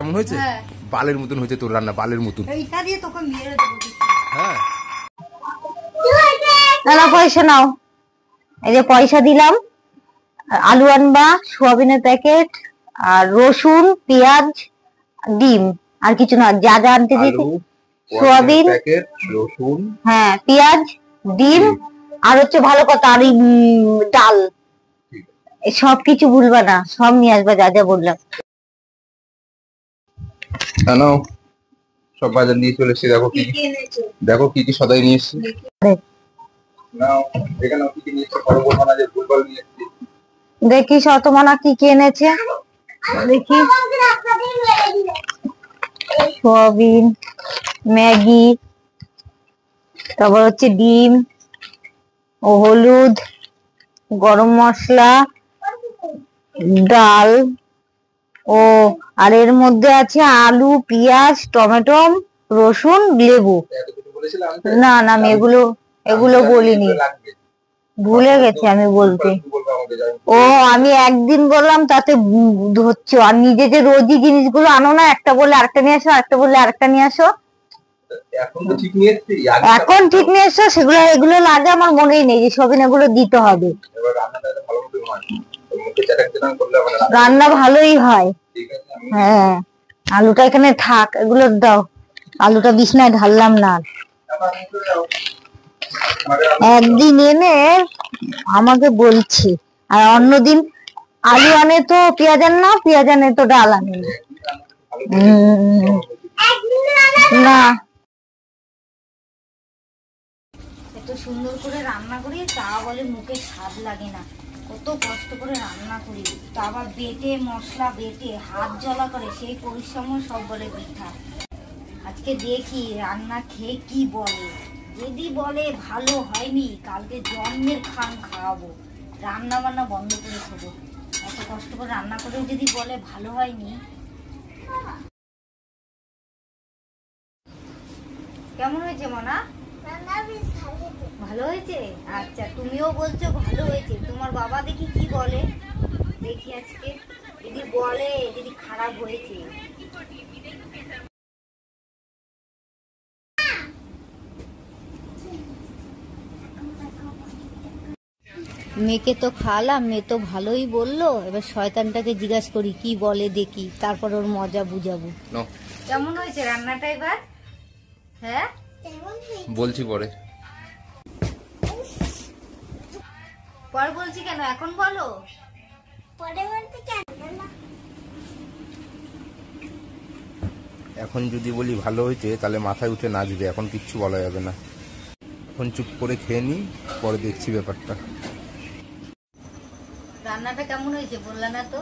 কেমন হয়েছে? বালের মতন হয়েছে তোর রান্না, বালের মতন। এইটা দিয়ে তোকে মেরে দেবো। হ্যাঁ না পয়সা নাও, এই যে পয়সা দিলাম। আলু আনবা, সোয়াবিনের প্যাকেট, আর রসুন, পেঁয়াজ, ডিম, আর কিছু না। যা যা আনতে দিয়েছি, সোয়াবিন, রসুন, হ্যাঁ পেঁয়াজ, ডিম, আর হচ্ছে ভালো কথা আর ডাল, সব কিছু ভুলবা না, সব নিয়ে আসবা যা যা বললাম। সব বাজার নিয়ে চলে এসেছি। দেখো কি কি সদাই নিয়ে এসেছি। দেখি শতমানা কি কি এনেছে, দেখি। সোয়াবিন, ম্যাগি, তারপর হচ্ছে ডিম ও হলুদ, গরম মশলা, ডাল, ও আর এর মধ্যে আছে আলু, পেঁয়াজ, টমেটো, রসুন, লেবু। না না আমি এগুলো বলিনি, ভুলে গেছি আমি বলতে। ও আমি একদিন বললাম তাতে হচ্ছে, আর নিজে যে রোজই জিনিসগুলো আনো না, একটা বললে আরেকটা নিয়ে আসো, আরেকটা বললে আরেকটা নিয়ে আসো। এখন ঠিক নিয়ে এসছো, এগুলো লাগে আমার মনেই নেই যে সবিন এগুলো দিতে হবে। রান্না ভালোই হয়, হ্যাঁ। আলুটা এখানে থাক, এগুলো দাও। আলুটা বিছনায় ঢাললাম না। একদিন এনে আমাকে বলছি, আর অন্যদিন আলু আনে তো পেঁয়াজ আনে না, পেঁয়াজ আনে তো ডাল আনে না। এত সুন্দর করে রান্না করি, তা বলে মুখে স্বাদ লাগে না। কত কষ্ট করে রান্না করি, তা আবার বেটে মশলা বেটে হাত জ্বলা করে, সেই পরিশ্রম সব বলে বৃথা। আজকে দেখি রান্না খেয়ে কি বলে। যদি বলে ভালো হয়নি, কালকে জন্মের খান খাওয়াবো, রান্না বান্না বন্ধ করে খাবো। এত কষ্ট করে রান্না করে যদি বলে ভালো হয়নি। কেমন হয়েছে মনা? ভালো হয়েছে? আচ্ছা, তুমিও বলছো ভালো হয়েছে। তোমার বাবা দেখি কি বলে, দেখি আজকে যদি বলে যদি খারাপ হয়েছে। মেয়েকে তো খাওয়ালাম, মেয়ে তো ভালোই বললো। এবার শয়তানটাকে জিজ্ঞাসা করি কি বলে, দেখি, তারপর ওর মজা বুঝাবো। কেমন হয়েছে রান্নাটা এবার? হ্যাঁ বলছি পরে। পরে বলছি কেন, এখন বলো। এখন যদি বলি ভালো হয়েছে তাহলে মাথায় উঠে নাচবে, এখন কিচ্ছু বলা যাবে না। এখন চুপ করে খেয়ে নি, পরে দেখছি ব্যাপারটা। রান্নাটা কেমন হয়েছে বললা না তো?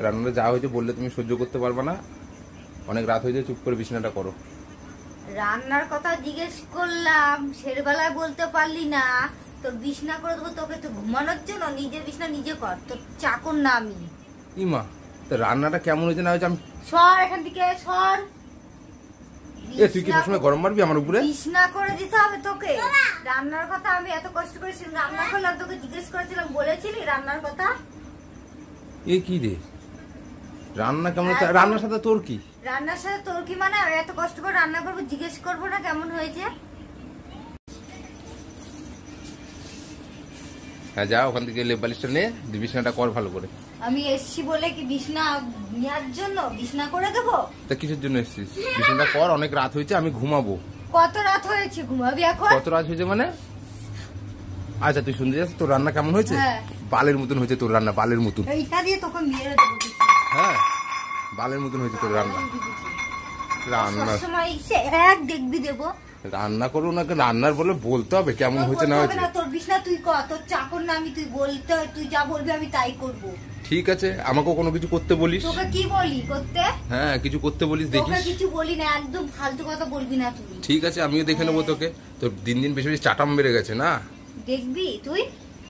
রান্নাটা যা হয়েছে বললে তুমি সহ্য করতে পারবা না। অনেক রাত হয়েছে, চুপ করে বিছানাটা করো। রান্নার কথা জিজ্ঞেস করলাম, সেরবেলায় বলতে পারলি না। তোর বিছনা করে দেবো তোকে, তো ঘুমানোর জন্য নিজের বিছনা নিজে কর, তোর চাকর না আমি। ইমা, তো রান্নাটা কেমন হয়েছে না হয়েছে আমি। সর এখান থেকে, সর। তুই কি সবসময় গরম মারবি আমার উপরে? বিছনা করে দিতে হবে তোকে। রান্নার কথা আমি এত কষ্ট করে রান্না করলাম, তোকে জিজ্ঞেস করেছিলাম, বলেছিলি রান্নার কথা? এ কি রে, রান্না কেমন? রান্নার সাথে তোর কি? রান্নার সাথে তোর কি মানে? এত কষ্ট করে রান্না করবো, জিজ্ঞেস করবো না কেমন হয়েছে? হ্যাঁ যা, ওখান থেকে লেপ বালিশটা নে, বিছানাটা কর ভালো করে। আমি এসছি বলে কি বিছনা নেওয়ার জন্য বিছনা করে দেবো? তা কিসের জন্য এসছিস? বিছানাটা কর, অনেক রাত হয়েছে, আমি ঘুমাবো। কত রাত হয়েছে, ঘুমাবি এখন? কত রাত হয়েছে মানে? আচ্ছা তুই শুনতে যাস তোর রান্না কেমন হয়েছে? বালের মতন হয়েছে তোর রান্না, বালের মতন। এইটা দিয়ে তোকে মেরে দেবো। হ্যাঁ বালের মতন হয়েছে তোর রান্না। রান্না সময় এক দেখবি দেবো। রান্না করবো না, রান্নার বলে বলতে হবে কেমন হয়েছে না হয়েছে। তোর বিছনা তুই কর, তোর চাকর না আমি। তুই বলতে, তুই যা বলবি আমি তাই করবো। ঠিক আছে, আমাকেও কোনো কিছু করতে বলিস? তোকে কি বলি করতে? হ্যাঁ কিছু করতে বলিস, দেখিস। তোকে কিছু বলি না, একদম ফালতু কথা বলবি না তুই। ঠিক আছে, আমিও দেখে নেবো তোকে। তোর দিন দিন বেশি বেশি চাটাম বেড়ে গেছে না? দেখবি তুই।